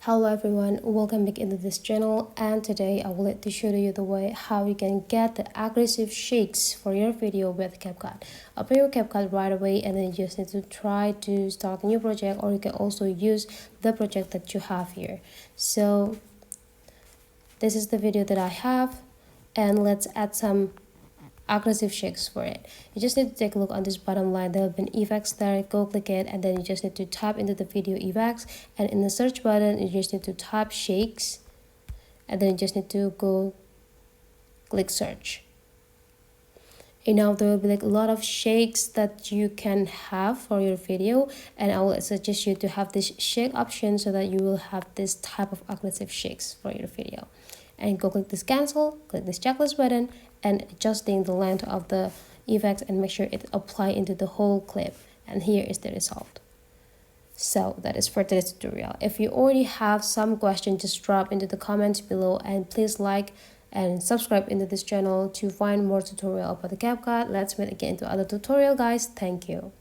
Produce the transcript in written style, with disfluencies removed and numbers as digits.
Hello everyone, welcome back into this channel, and today I would like to show you the way how you can get the aggressive shakes for your video with CapCut. Open your CapCut right away and then you just need to try to start a new project, or you can also use the project that you have here. So this is the video that I have, and let's add some aggressive shakes for it. You just need to take a look on this bottom line. There will be an effects there. Go click it, and then you just need to tap into the video effects, and in the search button you just need to type shakes, and then you just need to go click search. And now there will be like a lot of shakes that you can have for your video, and I will suggest you to have this shake option so that you will have this type of aggressive shakes for your video. And go click this cancel, click this checklist button, and adjusting the length of the effects and make sure it apply into the whole clip. And here is the result. So that is for today's tutorial. If you already have some question, just drop into the comments below, and please like and subscribe into this channel to find more tutorial about the CapCut. Let's meet again to other tutorial, guys. Thank you.